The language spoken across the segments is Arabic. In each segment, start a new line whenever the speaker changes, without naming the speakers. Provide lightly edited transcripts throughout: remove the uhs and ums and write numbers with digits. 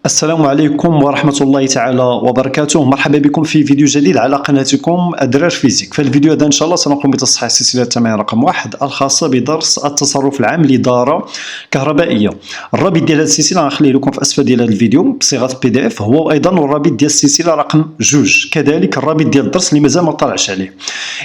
السلام عليكم ورحمة الله تعالى وبركاته. مرحبا بكم في فيديو جديد على قناتكم أدرار فيزيك. في الفيديو هذا إن شاء الله سنقوم بتصحيح سلسلة التمارين رقم 1 الخاصة بدرس التصرف العام لدارة كهربائية. الرابط ديال هذه السلسلة غنخليه لكم في أسفل ديال هذا الفيديو بصيغة PDF، هو أيضا الرابط ديال السلسلة رقم 2، كذلك الرابط ديال الدرس اللي مازال ما طلعش عليه.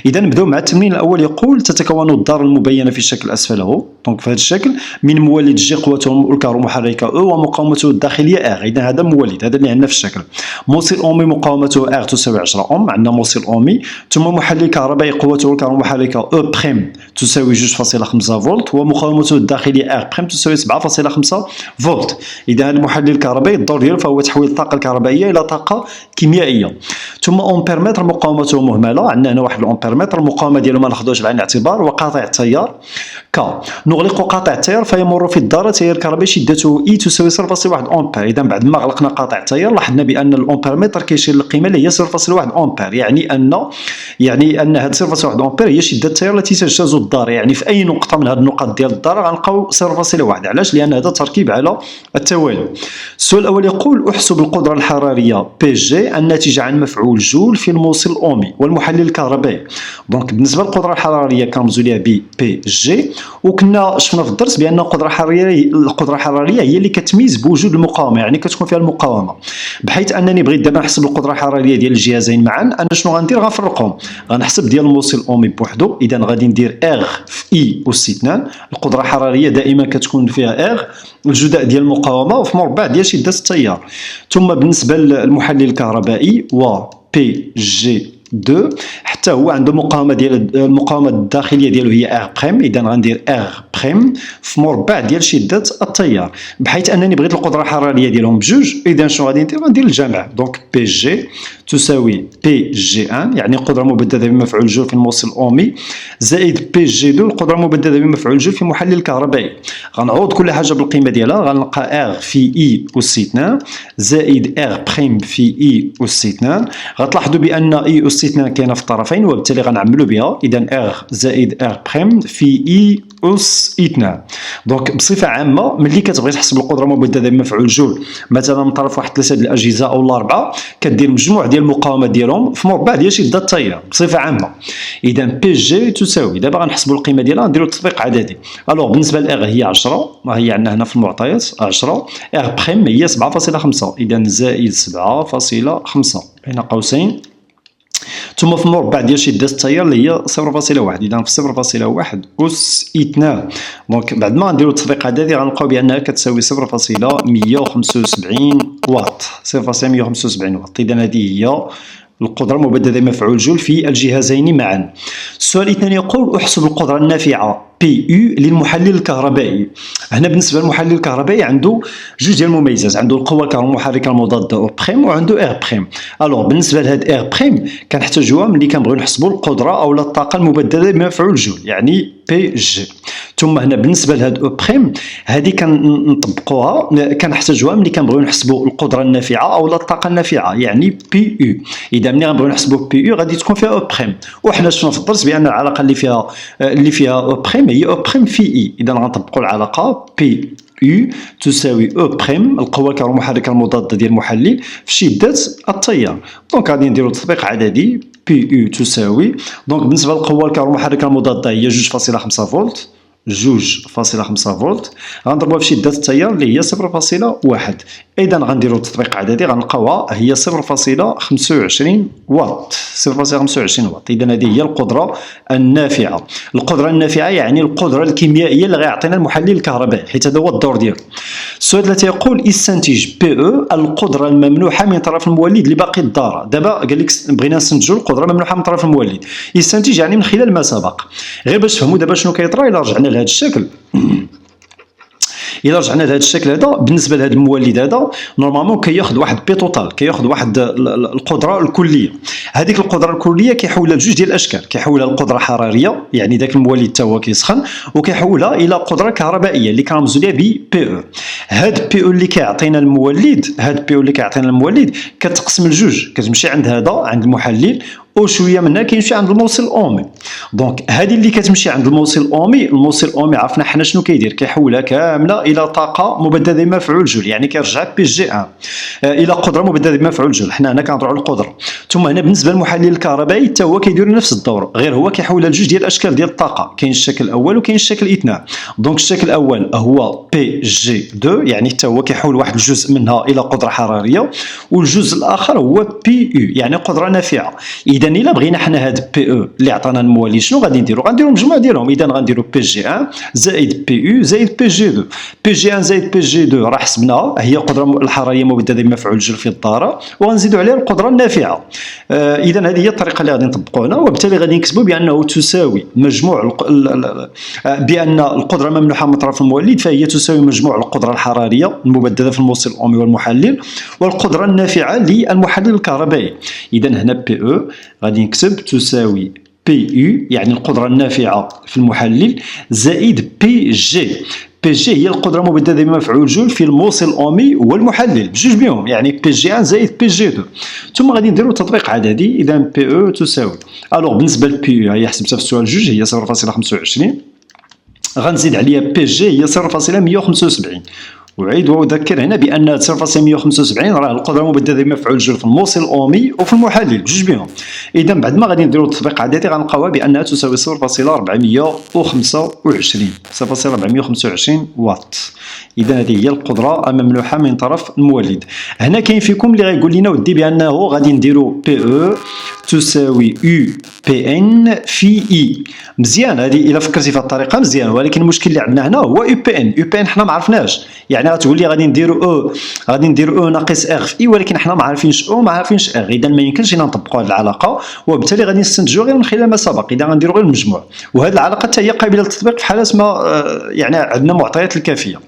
إذا نبداو مع التمرين الأول. يقول: تتكون الدارة المبينة في الشكل الأسفل أهو، دونك في هذا الشكل، من مولد جي قوته الكهرومحركة أو ومقاومته الداخلية R. إذا هذا مولد، هذا اللي عندنا في الشكل. موصل أومي مقاومته R تساوي 10 أوم، عندنا موصل أومي. ثم محلل كهربائي قوته الكهرومحركة أو بريم تساوي 2.5 فولت، ومقاومته الداخلية R بريم تساوي 7.5 فولت. إذا هذا المحلل الكهربائي الدور ديالو فهو تحويل الطاقة الكهربائية إلى طاقة كيميائية. ثم أمبيرمتر مقاومته مهملة، عندنا هنا واحد الأمبيرمتر المقاومة ديالو ما ناخذوش بعين الاعتبار. وقاطع التيار K. نغلق قاطع التيار فيمر في الدارة تيار كهربائي شدته E تساوي 0.1 أمبير. إذا بعد ما غلقنا قاطع التيار لاحظنا بأن الأمبيرمتر كيشير للقيمة اللي هي 0.1 أمبير، يعني أن هاد 0.1 أمبير هي شدة التيار التي تجتاز الدارة. يعني في أي نقطة من هاد النقاط ديال الدارة غنلقاو 0.1. علاش؟ لأن هذا تركيب على التوالي. السؤال الأول يقول: أحسب القدرة الحرارية PG الناتجة عن مفعول جول في الموصل الأومي والمحلل الكهربائي. دونك بالنسبة للقدرة الحرارية كنرمزوا ليها ب PG، وكنا شفنا في الدرس بأن القدرة الحرارية هي اللي كتميز بوجود المقاومة، يعني كتكون فيها المقاومة، بحيث أنني بغيت دابا نحسب القدرة الحرارية ديال الجهازين معا. أنا شنو غندير؟ غنفرقهم، غنحسب ديال الموصل الأومي بوحدو. إذا غادي ندير R في I أس 2. القدرة الحرارية دائما كتكون فيها R الجداء ديال المقاومة وفي مربع ديال شدة التيار. ثم بالنسبة للمحلل الكهربائي و PG2 حتى هو عنده مقاومة ديال المقاومة الداخلية ديالو هي R بريم. إذا غندير R بريم في مربع ديال شدة التيار، بحيث أنني بغيت القدرة الحرارية ديالهم بجوج. إذا شنو غادي ندير؟ غندير الجمع. دونك PG تساوي PG1 يعني القدرة المبددة بمفعول جول في الموصل الأومي زائد PG2 القدرة المبددة بمفعول جول في المحلل الكهربائي. غنعوض كل حاجة بالقيمة ديالها. غنلقى R في I أس 2 زائد R بريم في I أس 2. غتلاحظوا بأن I أس 2 كاينة في الطرفين وبالتالي غنعملوا بها. إذا R زائد R بريم في I أس 2. دونك بصفة عامة ملي كتبغي تحسب القدرة المبددة بمفعول جول مثلا من طرف واحد 3 ديال الأجهزة أو الأربعة، كدير مجموع ديال المقاومة ديالهم في مربع ديال شدة التيار بصفة عامة. إذا بي جي تساوي، دابا غنحسبوا القيمة ديالها نديروا تطبيق عددي. ألوغ بالنسبة لإغ هي 10، هي عندنا هنا في المعطيات 10. إغ بريم هي 7.5، إذا زائد 7.5 بين قوسين، ثم في المربع ديال شدة التيار اللي هي 0.1. إذا في 0.1 أس 2. دونك بعد ما غنديرو التطبيق عددي غنلقاو بأنها كتساوي 0.175 واط. 0.175 واط. إذا هذه هي القدرة المبددة بمفعول جول في الجهازين معا. السؤال الثاني يقول: أحسب القدرة النافعة PU للمحلل الكهربائي. هنا بالنسبة للمحلل الكهربائي عنده جوج ديال المميزات، عنده القوة الكهرومحركة المضادة أو بريم وعنده R بريم. ألوغ بالنسبة لهاد R بريم كنحتاجوها ملي كنبغيو نحسبوا القدرة أو الطاقة المبددة بمفعول جول يعني PG. ثم هنا بالنسبة لهاد أو بريم هذه كنطبقوها كنحتاجوها ملي كنبغيو نحسبوا القدرة النافعة أو الطاقة النافعة يعني PU. إذا ملي غنبغيو نحسبوا PU غادي تكون فيها أو بريم، وحنا شفنا في الدرس بأن العلاقة اللي فيها أو بريم هي أو بريم في إي. إذا غنطبقوا العلاقة بي يو تساوي أو بريم القوة الكهرومحركة المضادة ديال المحلل في شدة التيار. دونك غادي نديرو تطبيق عددي. بي يو تساوي، دونك بالنسبة للقوة الكهرومحركة المضادة هي 2.5 فولت، 2.5 فولت غنضربوها في شدة التيار اللي هي 0.1. إذا غنديرو تطبيق عددي غنلقاوها هي 0.25 واط. 0.25 واط. إذا هذه هي القدرة النافعة. القدرة النافعة يعني القدرة الكيميائية اللي غيعطينا المحلل الكهربائي، حيت هذا هو الدور ديالو. السؤال الذي يقول: يستنتج بي او القدرة الممنوحة من طرف المولد لباقي الدارة. دابا قال لك بغينا نستنتجوا القدرة الممنوحة من طرف المولد. يستنتج يعني من خلال ما سبق. غير باش تفهموا دابا شنو كيطرا إلا رجعنا لهذا الشكل. إلا رجعنا لهذا الشكل هذا بالنسبة لهذا المولد هذا نورمالمون كياخذ واحد بي توتال، كياخذ واحد القدرة الكلية. هذيك القدرة الكلية كيحولها لجوج ديال الأشكال، كيحولها لقدرة حرارية يعني ذاك المولد حتى هو كيسخن، وكيحولها إلى قدرة كهربائية اللي كنرمزوا ليها ب بي او. هاد بي او اللي كيعطينا المولد، كتقسم لجوج، كتمشي عند هذا عند المحلل وشويه منها كيمشي عند الموصل اومي. دونك هذه اللي كتمشي عند الموصل اومي، الموصل اومي عرفنا حنا شنو كيدير، كيحولها كامله الى طاقه مبدله بمفعول جول، يعني كيرجعها بي جي ان الى قدره مبدله بمفعول جول. حنا هنا كنهضروا على القدره. ثم هنا بالنسبه للمحلل الكهربائي حتى هو كيدير نفس الدور، غير هو كيحولها لجوج ديال الاشكال ديال الطاقه، كاين الشكل الاول وكاين الشكل الاثنان. دونك الشكل الاول هو بي جي 2، يعني حتى هو كيحول واحد الجزء منها الى قدره حراريه، والجزء الاخر هو بي يو يعني قدره نافعه. اذا الا بغينا حنا هاد بي او اللي عطانا المولد شنو غادي نديرو؟ غنديرو مجموع ديالهم. اذا غنديرو بي جي 1 زائد بي يو زائد بي جي 2. بي جي 1 زائد بي جي 2 راه حسبناها، هي القدره الحراريه مبدله بمفعول جول في الذره، وغنزيدو عليها القدره النافعه. اذا هذه هي الطريقه اللي غادي نطبقوا هنا، وبالتالي غادي نكتبوا بانه تساوي مجموع بان القدره ممنوحه من طرف المولد فهي تساوي مجموع القدره الحراريه المبدله في الموصل الاومي والمحلل والقدره النافعه للمحلل الكهربائي. اذا هنا بي او غادي نكتب تساوي بي يو يعني القدره النافعه في المحلل زائد بي جي. بي جي هي القدره مبدله بمفعول جول في الموصل الاومي والمحلل بجوج بهم، يعني بي جي 1 زائد بي جي 2. ثم غادي نديروا تطبيق عددي. اذا بي او تساوي الوغ بالنسبه لبي او هي حسبتها في السؤال جوج هي 0.25، غنزيد عليها بي جي هي 0.175. أعيد وأذكر هنا بأن 0.175 راه القدرة المبدلة بمفعول جول في الموصل الأومي وفي المحلل بجوج بهم. إذا بعد ما غادي نديرو التطبيق عددي غنلقاوها بأنها تساوي 0.425 واط. إذا هذه هي القدرة الممنوحة من طرف المولد. هنا كاين فيكم اللي غيقول لنا ودي بأنه غادي نديرو بي او تساوي يو بي ان في اي. مزيان، هذه إلا فكرتي في هذه الطريقة مزيان، ولكن المشكل اللي عندنا هنا هو يو بي ان. يو بي ان حنا ما عرفناش، يعني غتقول لي غادي نديرو او ناقص ار في اي، ولكن حنا ما عارفينش او ما عارفينش ار. اذا ما يمكنش لينا نطبقوا هذه العلاقه، وبالتالي غادي نستنتجوا غير من خلال ما سبق. اذا غنديروا غير المجموع، وهذه العلاقه حتى هي قابله للتطبيق في حاله ما يعني عندنا معطيات الكافيه.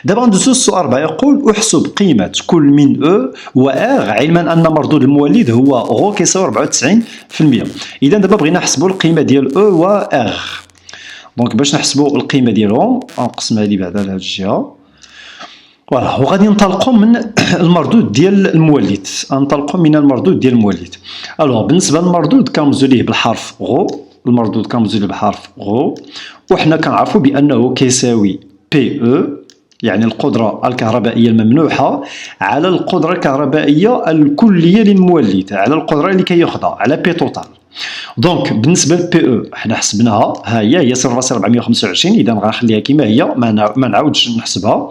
دابا ندوزو للسؤال 4 يقول احسب قيمه كل من او وار علما ان مردود المولد هو غو كيساوي 94%. اذا دابا بغينا نحسبوا القيمه ديال او وار. دونك باش نحسبوا القيمه ديالهم غنقسم هذه بعدا لهاد الجهه. فوالا، وغادي ننطلقوا من المردود ديال المولد. ننطلقوا من المردود ديال المولد. الوغ بالنسبه للمردود كنرمزوا ليه بالحرف غو، المردود كنرمزوا ليه بالحرف غو، وحنا كنعرفوا بانه كيساوي بي او يعني القدره الكهربائيه الممنوحه على القدره الكهربائيه الكليه للمولد، على القدره اللي كياخذها على بي توتال. دونك بالنسبه لبي او حنا حسبناها، ها هي 0.425. اذا غنخليها كما هي ما نعاودش نحسبها.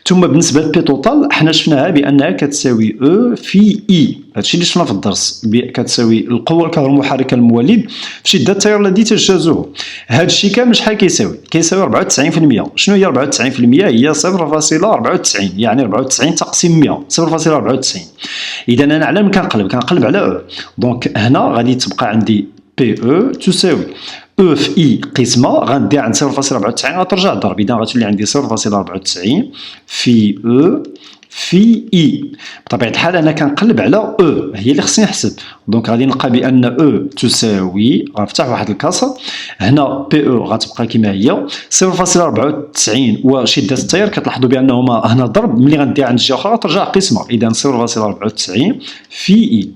ثم بالنسبه لبي توتال حنا شفناها بانها كتساوي او في اي، هادشي اللي شفنا في الدرس، كتساوي القوه الكهرومحركه للمولد في شده التيار الذي تجتازه. هادشي كامل شحال كيساوي 94%. شنو هي 94%؟ هي 0.94 يعني 94 تقسيم 100 0.94. اذا انا على من كنقلب على او. دونك هنا غادي تبقى عندي بي او تساوي او في اي قسمه غندير عند 0.94 غترجع الضرب. اذا غتولي عندي 0.94 في او في اي. بطبيعه الحال انا كنقلب على او هي اللي خصني نحسب. دونك غادي نلقى بان او تساوي، غنفتح واحد الكسر هنا، بي او غتبقى كما هي 0.94 وشده التيار. كتلاحظوا بانهما هنا ضرب، ملي غندير عند الجهه اخرى غترجع قسمه. اذا 0.94 في اي.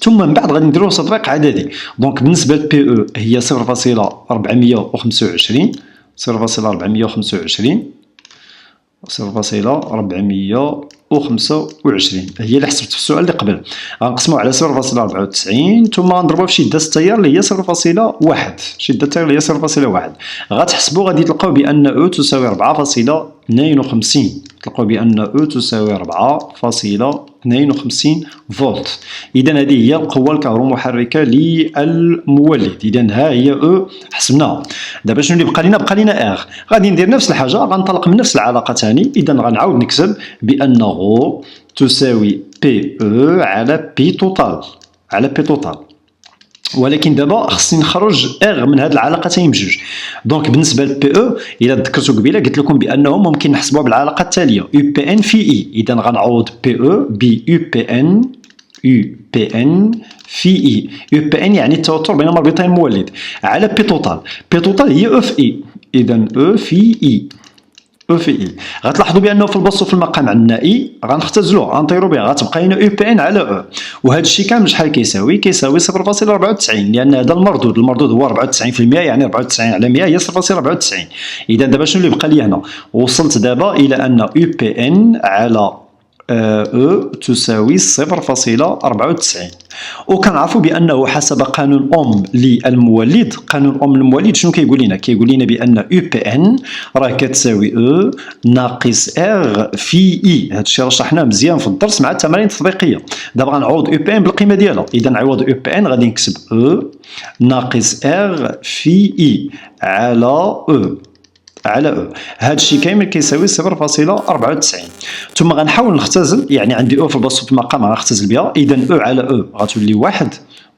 ثم من بعد غادي نديرو تطبيق عددي. دونك بالنسبه لبي او هي 0.425 هي اللي حسبت في السؤال اللي قبل. غنقسموه على 0.94 ثم غنضربوه في شده التيار اللي هي 0.1. شده التيار اللي هي 0.1 غتحسبوا غادي تلقاو بان او تساوي 4.52. تلقاو بان او تساوي 4.52 فولت. اذا هذه هي القوه الكهرومحركه للمولد. اذا ها هي او حسبناها. دابا شنو اللي بقى لينا ار. غادي ندير نفس الحاجه، غنطلق من نفس العلاقه ثاني. اذا غنعاود نكتب بان غو تساوي بي او على بي توتال ولكن دابا خصني نخرج ار من هاد العلاقتين بجوج. دونك بالنسبه لبي او الا تذكرتوا قبيله قلت لكم بانه ممكن نحسبوها بالعلاقه التاليه يو بي ان في اي. اذا غنعوض بي او ب يو بي ان في اي. يو بي ان يعني التوتر بين مربطين المولد على بي توتال. بي توتال هي او في اي. اذا او في اي غتلاحظوا بانه في البسط وفي المقام عندنا اي غنختزلوه غنطيروا بها، غتبقى لنا يو بي ان على او. وهذا الشيء كامل شحال كيساوي 0.94 لان هذا المردود هو 94% يعني 94 على 100 هي 0.94. اذا دابا شنو اللي بقى لي هنا؟ وصلت دابا الى ان او بي ان على او تساوي 0.94. وكنعرفوا بانه حسب قانون اوم للمولد، قانون اوم للمولد شنو كيقول لنا؟ كيقول لنا بان او بي ان راه كتساوي او ناقص ار في اي. هذا الشيء راه شرحناه مزيان في الدرس مع التمارين التطبيقيه. دابا غنعوض او بي ان بالقيمه ديالها. اذا نعوض او بي ان غادي نكتب او ناقص ار في اي على او هذا الشيء كامل كيساوي 0.94. ثم غنحاول نختزل، يعني عندي او في بلاصه المقام غنختزل بها. اذا او على او غتولي 1،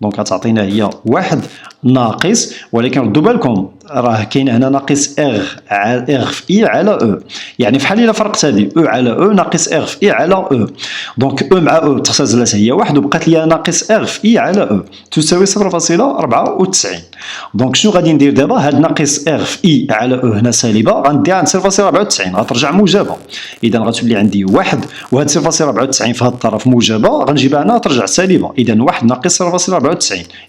دونك غتعطينا هي 1 ناقص، ولكن ردوا بالكم راه كاين هنا ناقص ار في اي على او، يعني فحال الا فرقت هذه او على او ناقص ار في اي على او، دونك او مع او تختزلت هي 1 وبقات لي ناقص ار في اي على او تساوي 0.94. دونك شنو غادي ندير دابا؟ هاد ناقص ار في اي على او هنا سالبه غنديها عند 0.94 غترجع موجبه. اذا غتولي عندي 1 وهاد 0.94 في هاد الطرف موجبه غنجيبها هنا ترجع سالبه. اذا 1 ناقص 0.94.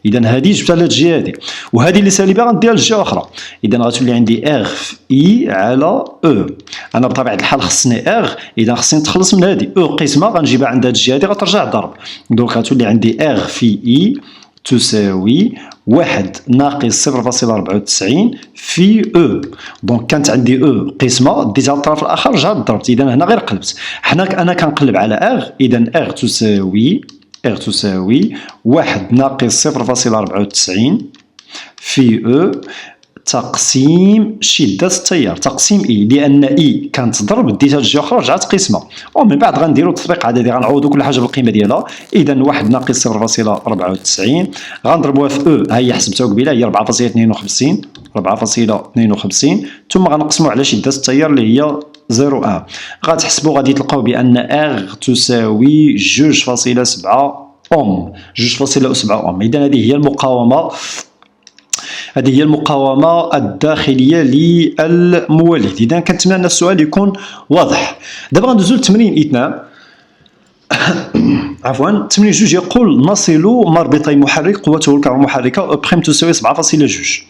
اذا هذه جبتها لهاد الجهه هذه، وهذه اللي سالبه غنديها للجهه اخرى. اذا غتولي عندي ار في اي على او. انا بطبيعه الحال خصني ار، اذا خصني نتخلص من هذه او قسمه غنجيبها عند هاد الجهه هذه غترجع ضرب. دونك غتولي عندي ار في اي تساوي 1 ناقص 0.94 في او. دونك كانت عندي او قسمه ديتها الطرف الاخر رجعت ضربت. اذا هنا غير قلبت. انا كنقلب على ار. اذا ار تساوي 1 ناقص 0.94 في او تقسيم شدة التيار تقسيم اي، لان اي كانت ضرب ديتها لجهه اخرى رجعت قسمه. ومن بعد غنديروا التطبيق عادي غنعوضوا كل حاجه بالقيمه ديالها. اذا 1 ناقص 0.94 غنضربوها في او، ها هي حسبتها قبيله هي 4.52 ثم غنقسموا على شده التيار اللي هي 0.1. غتحسبوا غادي تلقاو بان ار تساوي 2.7 اوم 2.7 اوم. اذا هذه هي المقاومة الداخلية للمولد. إذا كنتمنى أن السؤال يكون واضح. دابا غندوزو للتمرين 2. عفوا تمرين 2 يقول نصل مربطي محرك قوته الكهرومحركة او بريم تساوي 7.2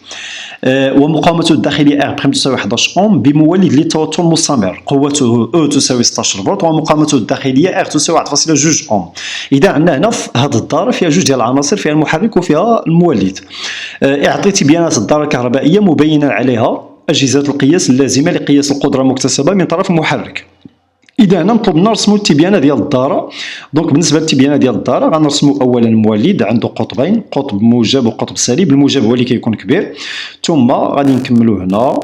ومقاومته الداخلية ار بريم تساوي 11 اوم بمولد للتوتر المستمر قوته او تساوي 16 فولت ومقاومته الداخلية ار تساوي 1.2 اوم. اذا عندنا هنا في هذه الدارة فيها جوج ديال العناصر، فيها المحرك وفيها المولد. اعطيتي بيانات الدارة الكهربائية مبينا عليها أجهزة القياس اللازمة لقياس القدرة المكتسبة من طرف المحرك. اذا هنا نطلب نرسموا التبيانه ديال الداره. دونك بالنسبه للتبيانه ديال الداره غنرسموا اولا المولد عنده قطبين، قطب موجب وقطب سالب. الموجب هو اللي كيكون كبير. ثم غادي نكملوا هنا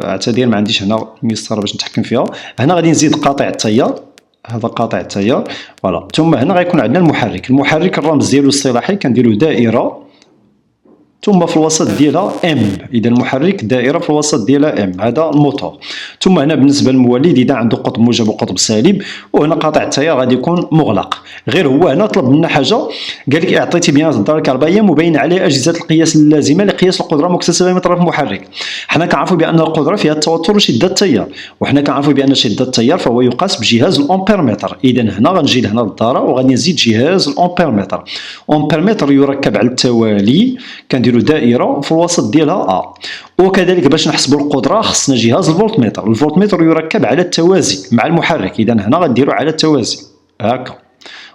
اعتذر ما عنديش هنا مسطره باش نتحكم فيها. هنا غادي نزيد قاطع التيار، هذا قاطع التيار فوالا. ثم هنا غيكون عندنا المحرك الرمز ديالو الاصطلاحي كنديروا دائره ثم في الوسط ديالها ام. اذا المحرك دائره في الوسط ديالها ام، هذا الموتور. ثم هنا بالنسبه للمولد اذا عنده قطب موجب وقطب سالب، وهنا قاطع التيار غادي يكون مغلق. غير هو هنا طلب منا حاجه، قال لك اعطيتي بيانات الداره الكهربائيه مبين عليها اجهزه القياس اللازمه لقياس القدره المكتسبه من طرف المحرك. حنا كنعرفوا بان القدره فيها التوتر وشده التيار، وحنا كنعرفوا بان شده التيار فهو يقاس بجهاز الامبيرمتر. اذا هنا غنجي لهنا للداره وغادي نزيد جهاز الامبيرمتر. امبيرمتر يركب على التوالي، كنديروا دائره في الوسط ديالها ا. وكذلك باش نحسبوا القدره خصنا جهاز الفولتمتر. الفولتمتر يركب على التوازي مع المحرك. اذا هنا غنديروا على التوازي هكا.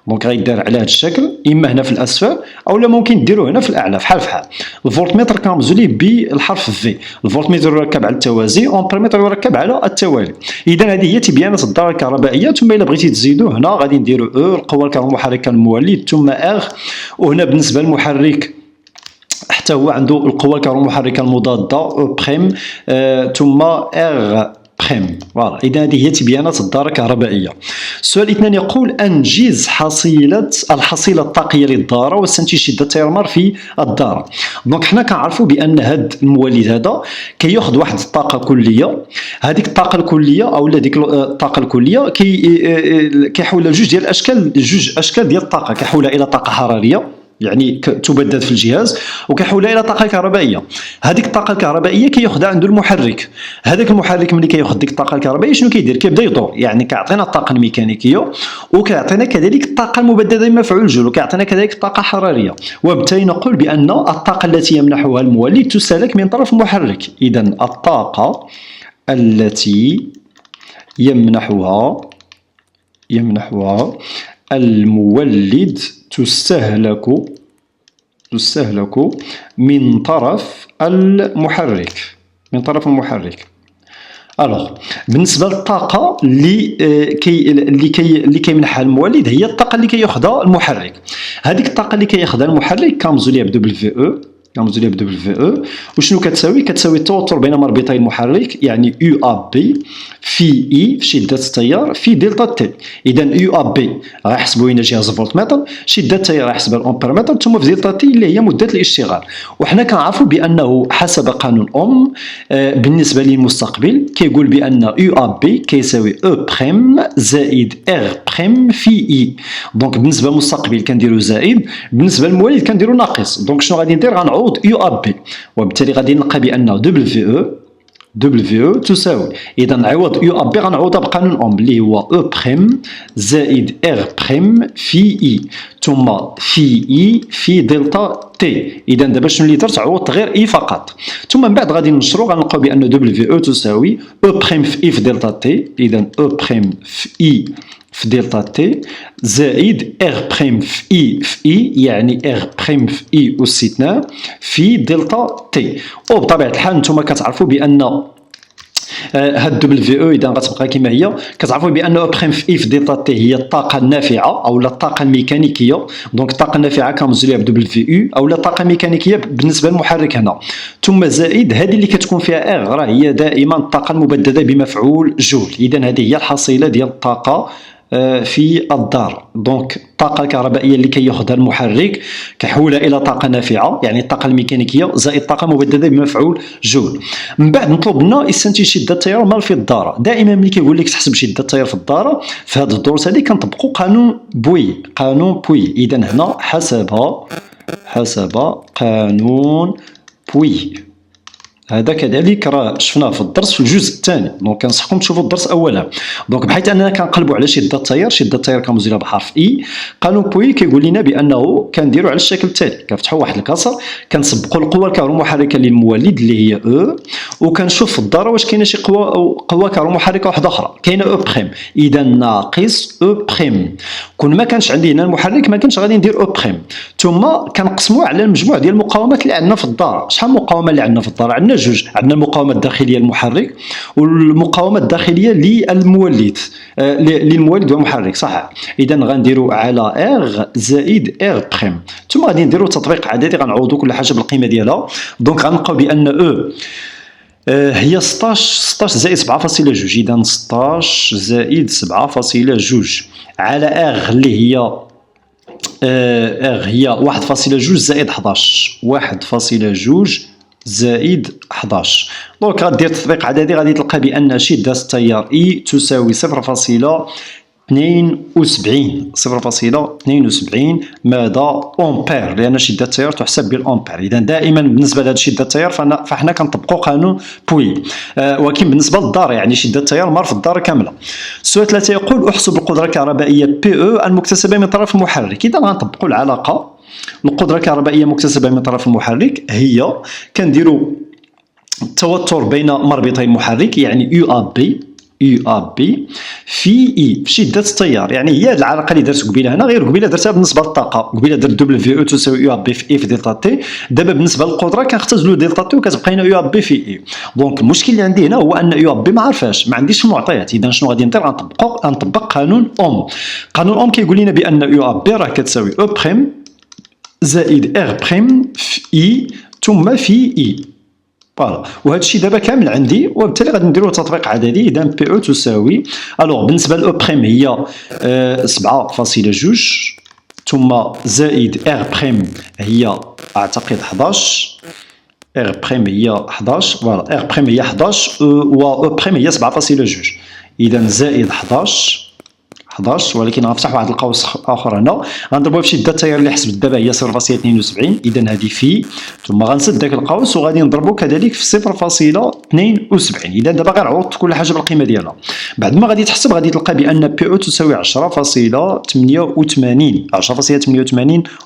دونك غيدار على هذا الشكل، اما هنا في الاسفل او لا ممكن ديروه هنا في الاعلى فحال الفولتمتر كنرمزوا ليه بالحرف في. الفولتمتر يركب على التوازي، امبيرمتر يركب على التوالي. اذا هذه هي تبيانات الداره الكهربائيه. ثم الا بغيتي تزيدوا هنا غادي نديروا او القوه الكهرومحركه المولد ثم ار. وهنا بالنسبه للمحرك حتى هو عنده القوه الكهرومحركه المضاده او بريم ثم ار بريم. فوالا. اذا هذه هي تبيانات الداره الكهربائيه. السؤال 2 يقول انجز الحصيله الطاقيه للداره واستنتج شده التيار المار في الداره. دونك حنا كنعرفوا بان هذا المولد هذا كياخذ واحد الطاقه كليه. هذيك الطاقه الكليه او ديك الطاقه الكليه كيحولها لجوج اشكال ديال الطاقه. كيحولها الى طاقه حراريه، يعني تبدد في الجهاز وكيحولها الى طاقه كهربائيه. هذيك الطاقه الكهربائيه كياخذها عنده المحرك. هذاك المحرك ملي كياخذ ديك الطاقه الكهربائيه شنو كيدير؟ كيبدا يدور، يعني كيعطينا الطاقه الميكانيكيه وكيعطينا كذلك الطاقه المبدده بمفعول جول وكيعطينا كذلك الطاقه الحراريه. وبالتالي نقول بان الطاقه التي يمنحها المولد تستهلك من طرف المحرك. اذا الطاقه التي يمنحها المولد تستهلك من طرف المحرك. الوغ بالنسبه للطاقه اللي كيمنحها المولد هي الطاقه اللي كياخذها المحرك. هذيك الطاقه اللي كياخذها المحرك كنرمزوا ليها ب دبليو وشنو كتساوي؟ كتساوي التوتر بين مربطي المحرك، يعني يو ا بي في اي في شده التيار في دلتا تي. اذا يو ا بي غنحسبوا هنا جهاز الفولتمتر، شده التيار غنحسبها الامبيرمتر، ثم في دلتا تي اللي هي مده الاشتغال. وحنا كنعرفوا بانه حسب قانون اوم بالنسبه للمستقبل كيقول بان يو ا بي كيساوي او بريم زائد ار بريم في اي. دونك بالنسبه للمستقبل كنديروا زائد، بالنسبه للمولد كنديروا ناقص. دونك شنو غادي ندير؟ غنعوض يو ا بي، وبالتالي غادي نلقى بان دبليو تساوي، اذا نعوض يو ا بي غنعوضها بقانون اوم اللي هو او بريم زائد ار بريم في اي ثم في اي في دلتا تي. اذا دابا شنو اللي درت؟ عوضت غير اي فقط، ثم من بعد غادي نشرو غنلقاو بان دبليو تساوي او بريم في اي في دلتا تي، اذا او بريم في اي في دلتا تي زائد ار بريم في اي يعني ار بريم في اي أس 2 في دلتا تي. وبطبيعه الحال نتوما كتعرفوا بان هاد دبليو اذا غتبقى كما هي، كتعرفوا بان او بريم في اي في دلتا تي هي الطاقه النافعه او الطاقه الميكانيكيه. دونك الطاقه النافعه كنرمزوا ليها بدبليو او الطاقه الميكانيكيه بالنسبه للمحرك هنا، ثم زائد هذه اللي كتكون فيها ار راه هي دائما الطاقه المبدده بمفعول جول. اذا هذه هي الحصيله ديال الطاقه في الدار. دونك الطاقه الكهربائيه اللي كياخذها المحرك كيحولها الى طاقه نافعه، يعني الطاقه الميكانيكيه زائد الطاقه مبدده بمفعول جول. من بعد مطلوب لنا استنتج شده التيار مال في الدار. دائما ملي كيقول لك تحسب شده التيار في الدار في هذا الدروس هذه كنطبقوا قانون بوي. اذا هنا حسب قانون بوي. هذا كذلك راه شفناه في الدرس في الجزء الثاني، دونك كنصحكم تشوفوا الدرس اولا. دونك بحيث اننا كنقلبوا على شده التيار كنرمزوا بحرف اي. قانون بوي كيقول لنا بانه كنديروا على الشكل التالي: كنفتحوا واحد الكسر، كنسبقوا القوه الكهرومحركه للمولد اللي هي او، وكنشوف في الدار واش كاينه شي قوه كهرومحركه واحده اخرى، كاينه او بريم، اذا ناقص او بريم. كون ما كانش عندي هنا المحرك ما كانش غادي ندير او بريم، ثم كنقسموه على المجموع ديال المقاومات اللي عندنا في الدار. شحال المقاومه اللي عندنا في الدار؟ عندنا جوج، عندنا المقاومه الداخليه للمحرك والمقاومه الداخليه للمولد والمحرك، صح؟ اذا غنديروا على ار زائد ار بريم، ثم غادي نديروا تطبيق عددي غنعوضوا كل حاجه بالقيمه ديالها. دونك غنلقاو بان او هي 16 زائد 7.2، اذا 16 زائد 7.2 على ار اللي هي ار هي 1.2 زائد 11 1.2 زائد 11. دونك غدير تطبيق عددي غادي تلقى بان شده التيار اي تساوي 0.72 ماذا؟ امبير، لان شده التيار تحسب بالامبير. اذا دائما بالنسبه لهذه شده التيار فاحنا كنطبقوا قانون بوي. ولكن بالنسبه للدار يعني شده التيار مار في الدار كامله. السؤال 3 يقول احسب القدره الكهربائيه بي او المكتسبه من طرف المحرك. اذا غنطبقوا العلاقه. القدره الكهربائيه مكتسبه من طرف المحرك هي كنديروا التوتر بين مربطي المحرك، يعني يو ا بي في اي في شده التيار، يعني هي العلاقه اللي درت قبيله هنا، غير قبيله درتها بالنسبه للطاقه. قبيله درت دبليو او تساوي يو ا بي في اي في دلتا تي، دابا بالنسبه للقدره كنختزلوا دلتا تي وكتبقى هنا يو ا بي في اي. دونك المشكل اللي عندي هنا هو ان يو ا بي ما عارفاش، ما عنديش المعطيات. اذا شنو غادي ندير؟ غنطبق قانون اوم. قانون اوم كيقول لنا بان يو ا بي راه كتساوي او بريم زائد ار بريم في اي ثم في اي. فوالا، وهذا الشيء دابا كامل عندي، وبالتالي غادي نديرو تطبيق عددي. اذا بي او تساوي بالنسبه لاو بريم هي 7.2 ثم زائد ار بريم هي اعتقد 11 ار بريم هي 11 فوالا ار بريم هي 11 و او بريم هي 7.2. اذا زائد 11 11 ولكن غنفتح واحد القوس اخر هنا غنضربوها في شده التيار اللي حسبت دابا هي 0.72 اذا هذه في ثم غنسد داك القوس وغادي نضربو كذلك في 0.72 اذا دابا غير عوضت كل حاجه بالقيمه ديالها بعد ما غادي تحسب غادي تلقى بان بي او تساوي 10.88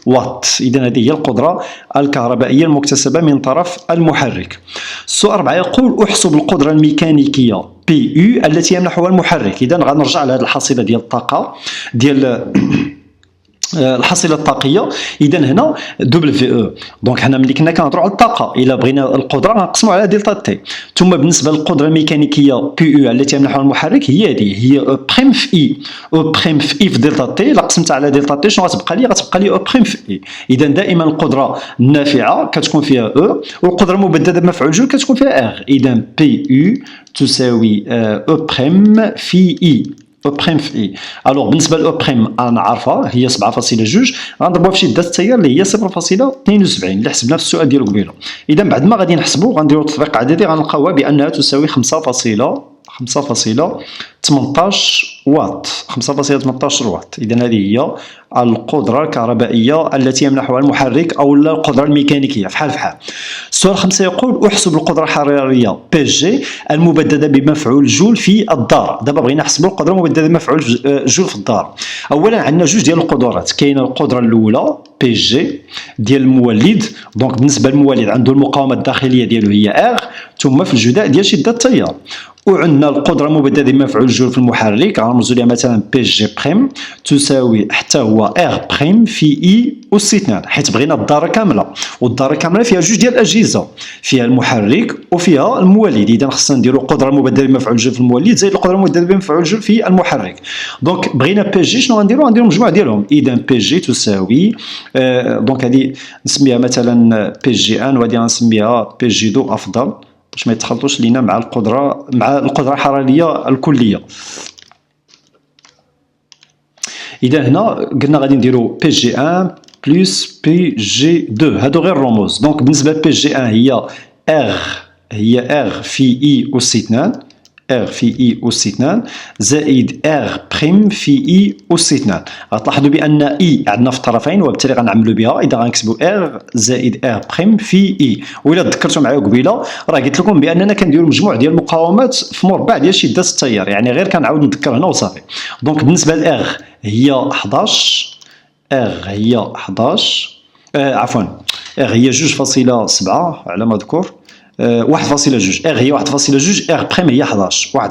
واط اذا هذه هي القدره الكهربائيه المكتسبه من طرف المحرك. السؤال 4 يقول احسب القدره الميكانيكيه بي يو التي يمنحها المحرك. اذا غنرجع لهذه الحصيله ديال الطاقه ديال الحصيله الطاقيه. اذا هنا دبل في او دونك حنا ملي كنا كنهضروا على الطاقه الا بغينا القدره غنقسموا على دلتا تي ثم بالنسبه للقدره الميكانيكيه بي او التي يمنحها المحرك هي هذه هي او بريم في اي او بريم في اي في دلتا تي الا قسمتها على دلتا تي شنو غتبقى لي او بريم في اي. اذا دائما القدره النافعه كتكون فيها او والقدره المبدده بمفعول جول كتكون فيها ار. اذا بي يو تساوي او بريم في اي او بريم في اي. الوغ بالنسبه لاو بريم انا عارفه هي 7.2 غنضربوها في شده التيار اللي هي 0.72 اللي حسبناها في السؤال ديال قبيله. اذا بعد ما غادي نحسبوا غنديروا تطبيق عددي غنلقاوها بانها تساوي 5.18 واط 5.18 واط. اذا هذه هي القدره الكهربائيه التي يمنحها المحرك او القدره الميكانيكيه فحال فحال. السؤال 5 يقول احسب القدره الحراريه بي جي المبدده بمفعول جول في الدار. دابا بغينا نحسبوا القدره المبدده بمفعول جول في الدار. اولا عندنا جوج ديال القدرات كاينه القدره الاولى بي جي ديال المولد دونك بالنسبه للمولد عنده المقاومه الداخليه ديالو هي ار ثم في الجداء ديال شده التيار. وعندنا القدره المبدده بمفعول جول في المحرك غنرمزوا لها مثلا بي جي بريم تساوي حتى هو ار بريم في اي اس 2 حيت بغينا الدار كامله والدار كامله فيها جوج ديال الاجهزه فيها المحرك وفيها المولد. اذا خصنا نديروا القدره المبدده بمفعول جول في المولد زائد القدره المبدده بمفعول جول في المحرك. دونك بغينا بي جي شنو غنديروا مجموع ديالهم. اذا بي جي تساوي دونك هذه نسميها مثلا بي جي ان وهذه غنسميها بي جي 2 افضل باش ما يتخلطوش لينا مع القدره الحراريه الكليه. اذا هنا قلنا غادي نديروا بي جي 1 بلس بي جي 2 هادو غير رموز. دونك بالنسبه لبي جي 1 هي ار في اي اس 2 ار في اي اس 2 زائد ار بريم في اي اس 2. غتلاحظوا بان اي عندنا في الطرفين وبالتالي غنعملوا بها. اذا غنكتبوا ار زائد ار بريم في اي. وإلا تذكرتوا معايا قبيله راه قلت لكم باننا كنديروا مجموع ديال المقاومات في مربع ديال شده التيار يعني غير كنعاود نذكر هنا وصافي. دونك بالنسبه لار هي 11 عفوا ار هي 2.7 على ما اذكر 1.2 ار هي 1.2 ار بريم هي 11 1.2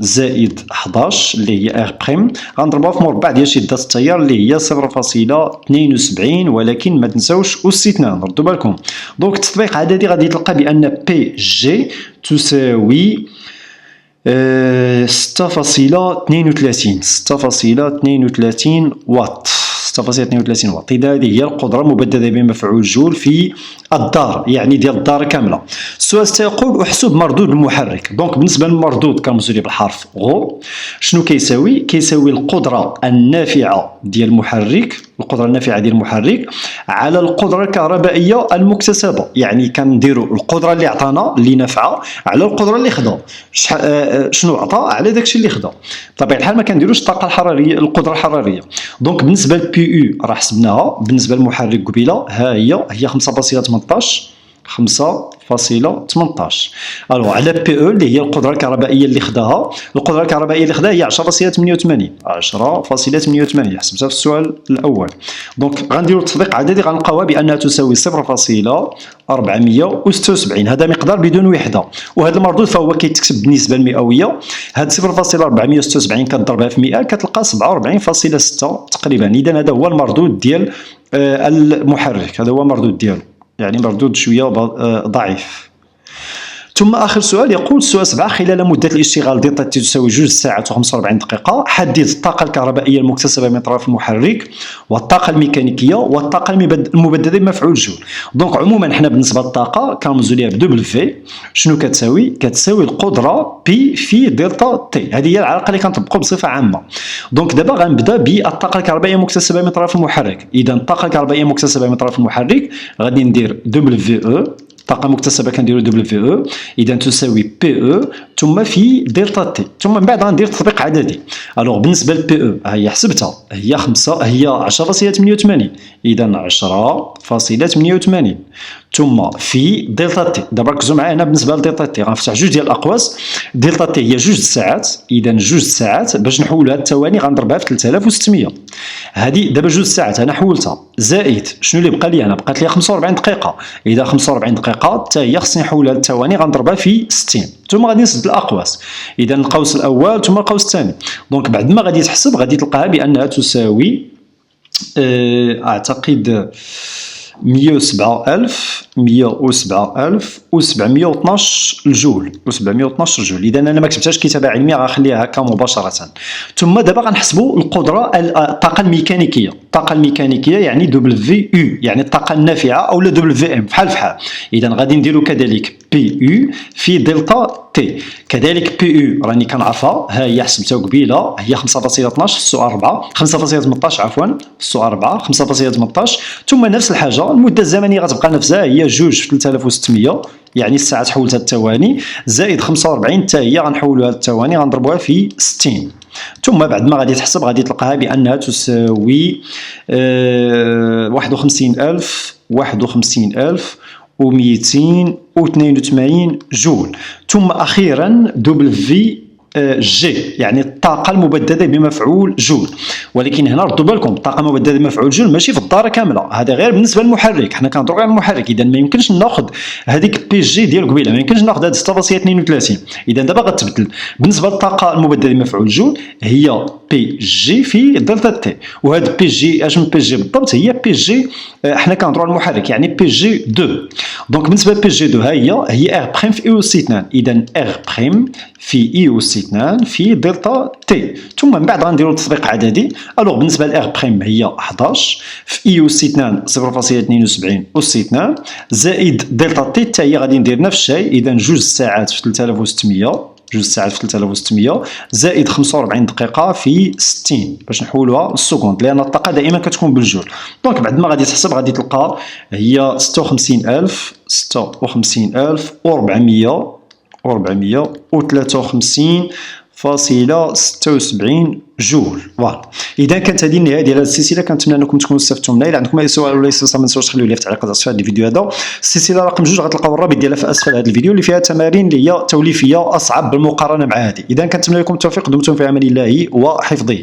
زائد 11 اللي هي ار بريم غنضربوها في مربع ديال شده التيار اللي هي 0.72 ولكن ما تنساوش اس 2 ردوا بالكم. دونك التطبيق عددي غادي تلقى بان بي جي تساوي 6.32 واط 6.32 واط. اذا هذه هي القدره المبدده بمفعول جول في الدار يعني ديال الدار كامله. السؤال سيقول احسب مردود المحرك. دونك بالنسبه للمردود كنرمزوا ليه بالحرف غو شنو كيساوي القدره النافعه ديال المحرك على القدره الكهربائيه المكتسبه. يعني كنديروا القدره اللي عطانا اللي نافعه على القدره اللي خدا شنو عطى على داكشي اللي خدا. بطبيعه الحال ما كنديروش الطاقه الحراريه القدره الحراريه. دونك بالنسبه للبي يو راه حسبناها بالنسبه للمحرك قبيله هي 5.18 الو على بي او اللي هي القدره الكهربائيه اللي خداها هي 10.88 حسبتها في السؤال الاول. دونك غنديروا التطبيق عددي غنلقاوها بانها تساوي 0.476 هذا مقدار بدون وحده وهذا المردود فهو كيتكتب بالنسبه المئويه. هاد 0.476 كتضربها في 100 كتلقى 47.6 تقريبا. اذا هذا هو المردود ديال المحرك هذا هو المردود ديالو يعني مردود شويه ضعيف. ثم اخر سؤال يقول السؤال 7 خلال مده الاشتغال دلتا تي تساوي 2 ساعات و45 دقيقه حدد الطاقه الكهربائيه المكتسبه من طرف المحرك والطاقه الميكانيكيه والطاقه المبدده بمفعول جول. دونك عموما حنا بالنسبه للطاقه كنرمزوا ليها بدبل في شنو كتساوي القدره بي في دلتا تي. هذه هي العلاقه اللي كنطبقوا بصفه عامه. دونك دابا غنبدا بالطاقه الكهربائيه المكتسبه من طرف المحرك. اذا الطاقه الكهربائيه المكتسبه من طرف المحرك غادي ندير دبل في او طاقه مكتسبه كنديروا دبليو او اذا تساوي بي او ثم في دلتا تي، ثم من بعد غندير تطبيق عددي. الوغ بالنسبه لبي او ها هي حسبتها، هي 10.88 اذا 10.88 ثم في دلتا تي. دابا ركزوا معايا هنا بالنسبه لدلتا تي غنفتح جوج ديال الاقواس. دلتا تي هي جوج ساعات، اذا جوج ساعات باش نحولوا هاد الثواني غنضربها في 3600. هذه دابا جوج ساعات انا حولتها زائد شنو اللي بقى لي هنا؟ بقات لي 45 دقيقه، اذا 45 دقيقه حتى هي خصني نحولها للثواني غنضربها في 60 ثم غادي نسد الاقواس. اذا القوس الاول ثم القوس الثاني. دونك بعد ما غادي تحسب غادي تلقاها بانها تساوي اعتقد 107,712 الجول و712 الجول. اذا انا ما كتبتهاش كتابه علميه غنخليها هكا مباشره. ثم دابا غنحسبوا القدره الطاقه الميكانيكيه. الطاقه الميكانيكيه يعني دبليو يو يعني الطاقه النافعه او دبليو ام بحال بحال. اذا غادي نديروا كذلك بي يو في دلتا تي. كذلك بي يو راني كنعرفها، ها هي حسبتها قبيله، هي 5.12 السؤال 4 5.18 عفوا السؤال 4 5.18 ثم نفس الحاجه المده الزمنيه غتبقى نفسها، هي 2 في 3600 يعني الساعه تحولتها للثواني زائد 45 حتى هي غنحولوها للثواني غنضربوها في 60 ثم بعد ما غادي تحسب غادي تلقاها بانها تساوي 51,282 جول. ثم اخيرا دبليو جي يعني الطاقه المبدده بمفعول جول. ولكن هنا ردوا بالكم الطاقه المبدده بمفعول جول ماشي في الداره كامله، هذا غير بالنسبه للمحرك، حنا كنهضروا على المحرك. اذا ما يمكنش ناخذ هذيك بي جي ديال قبيله، ما يمكنش ناخذ هذه 6.32. اذا دابا غتبدل بالنسبه للطاقه المبدده بمفعول جول هي بي جي في دلتا تي. وهذا بي جي اش من بي جي بالضبط؟ هي بي جي حنا كنهضروا على المحرك يعني بي جي 2. دونك بالنسبه لبي جي 2 هي ار بريم في اي او سي 2. اذا ار بريم في اي او سي 2 في دلتا تي ثم من بعد غنديروا تطبيق عددي. الوغ بالنسبه لار بريم هي 11 في اي او سي 2 0.72 او سي 2 زائد دلتا تي حتى هي غادي ندير نفس الشيء. اذا 2 ساعات في 3600 2 ساعات في 3600 زائد 45 دقيقه في 60 باش نحولوها للسكوند لان الطاقه دائما كتكون بالجول. دونك بعد ما غادي تحسب غادي تلقى هي 56,453.76 جول. فوالا اذا كانت هذه النهايه ديال هذه السلسله، كنتمنى انكم تكونوا استفدتوا منها. الا عندكم اي سؤال ولا استفسار ما تنساوش تخليو لي في التعليقات اسفل هذا الفيديو. هذا السلسله رقم 2 غتلقاو الرابط ديالها في اسفل هذا الفيديو اللي فيها تمارين اللي هي توليفيه اصعب بالمقارنه مع هذه. اذا كنتمنى لكم التوفيق، دمتم في امان الله وحفظه.